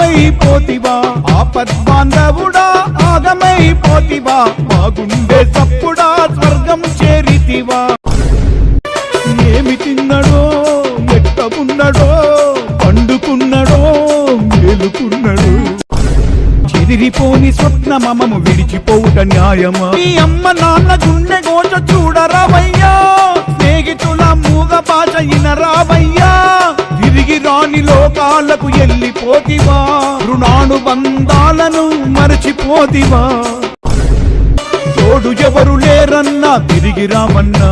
మాయమైపోతివా ఆపద్బాంధవుడా ఆగమైపోతివా మా గుండె సప్పుడా స్వర్గం చేరితివా ఏమి తిన్నడో ఎట్ట ఉన్నడో పండుకున్నడో మేలుకున్నడో చెదిరిపోని స్వప్న మమము విడిచిపోవుట న్యాయమా ఈ అమ్మ నాన్న గుండె గోచ చూడరావయ్యా స్నేహితుల మూగ భాష ఇనరావయ్యా తిరిగి రాని లోకాలకు ఎల్లిపోతివా రుణానుబంధాలను మరచిపోతివా తోడు ఎవరు లేరన్నా తిరిగి రామన్నా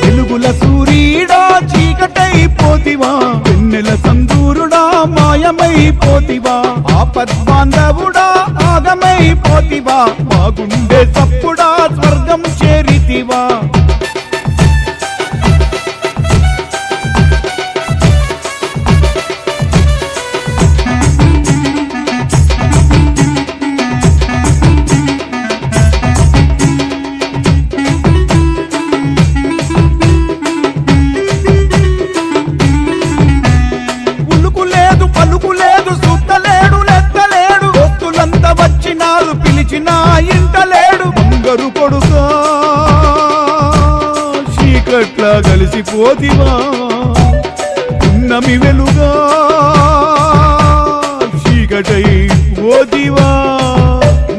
వెలుగుల సూర్యుడా చీకటైపోతివా వెన్నెల సందూరుడా మాయమైపోతివా ఆపద్బాంధవుడా ఆగమైపోతివా మా గుండె సప్పుడా స్వర్గం చేరితివా పిలిచినా ఇంటలేడు బంగారు కొడుకా చీకట్లా కలిసిపోతివా ఉన్నమి వెలుగా చీకటై పోతివా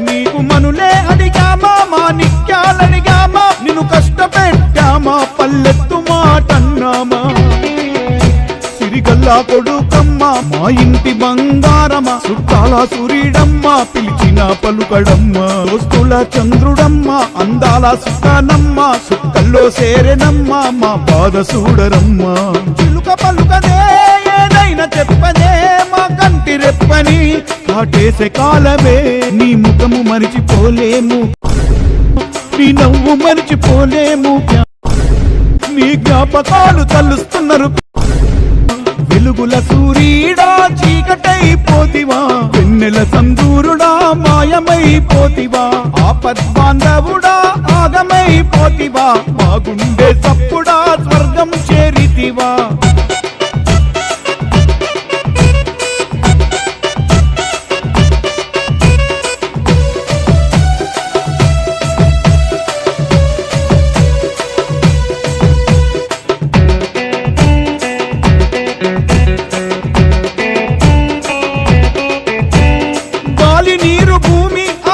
నీకు మనులే అడిగామా మాణిక్యాలడిగామా నిన్ను కష్టపెట్టామా పల్లెత్తు మాటన్నామా సిరిగల్లా కొడుకమ్మ మా ఇంటి బంగారమా చుట్టాల సూర్యుడమ్మ పిలిచిన పలుకడమ్మ దోస్తుల చంద్రుడమ్మ అందాల సుఖానమ్మ సుక్కల్లో సేరెనమ్మ మా బాధ చూడరమ్మ చిలుక పలుకనే ఏదైనా చెప్పనే మా కంటి రెప్పని కాటేసే కాలమే నీ ముఖము మరిచిపోలేము నీ నవ్వు మరిచిపోలేము నీ జ్ఞాపకాలు తలుస్తున్నారు వెలుగుల సూర్యుడా చీకటైపోతివా వెన్నెల సందూరుడా మాయమైపోతివా ఆపద్బాంధవుడా ఆగమైపోతివా మా గుండె సప్పుడా స్వర్గం చేరితివా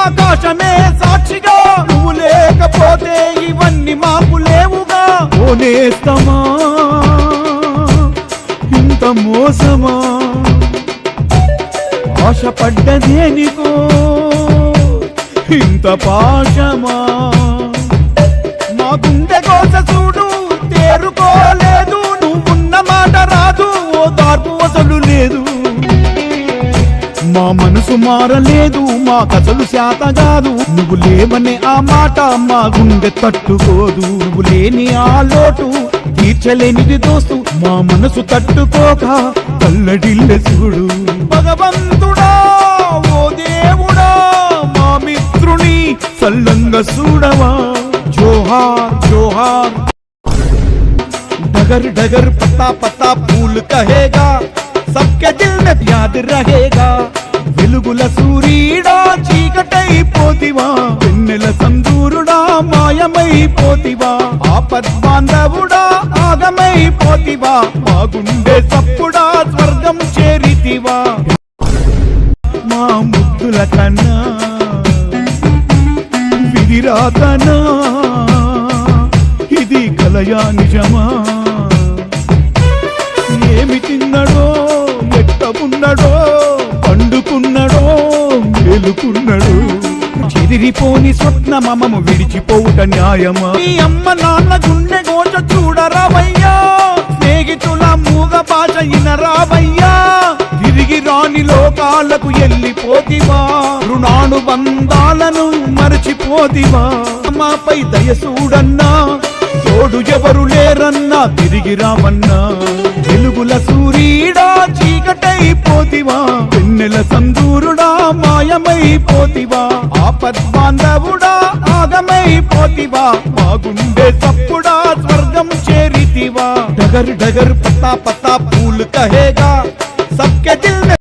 ఆకాశమే సాక్షిగా నువ్వు లేకపోతే ఇవన్నీ మాకు లేవుగా ఓనేస్తమా ఇంత మోసమా ఆశపడ్డదేనికో ఇంత పాశమా మా గుండె కోస చూడు తేరుకోలేదు నువ్వున్న మాట రాదు ఓ దార్పు అసలు లేదు మా మనసు మారలేదు మా కసలు శాత కాదు నువ్వు లేవనే ఆ మాట మా గుండె తట్టుకోదు నువ్వు లేని ఆ లోటు తీర్చలేనిది దోస్తు మా మనసు తట్టుకోక కల్లడిల్లె చూడు భగవంతుడా ఓ దేవుడా మా మిత్రుని సల్లంగా చూడవా జోహార్ జోహార్ डगर डगर पता पता फूल कहेगा सबके दिल में याद रहेगा వెలుగుల సూర్యుడా చీకటైపోతివా వెన్నెల సందూరుడా మాయమైపోతివా ఆపద్బాంధవుడా ఆగమైపోతివా మా గుండె సప్పుడా స్వర్గం చేరితివా మా ముద్దుల కన్నా విధిరాతనా ఇది కలయా నిజమా ఏమి తిన్నడో ఎట్ట ఉన్నడో పండుకున్నడో మేలుకున్నడో చెదిరిపోని స్వప్న మమము విడిచిపోవుట న్యాయమా ఈ అమ్మ నాన్న గుండె గోచ చూడరావయ్యా స్నేహితుల మూగ భాష ఇనరావయ్యా తిరిగి రాని లోకాలకు ఎల్లిపోతివా రుణానుబంధాలను మరచిపోతివా మాపై దయ చూడన్నా తోడు ఎవరు లేరన్నా తిరిగి రామన్నా వెలుగుల సూర్యుడా చీకటైపోతివా వెన్నెల సందూరుడా మాయమైపోతివా ఆపద్బాంధవుడా ఆగమైపోతివా మా గుండె సప్పుడా స్వర్గం చేరితివా डगर डगर पता पता फूल कहेगा सबके दिल में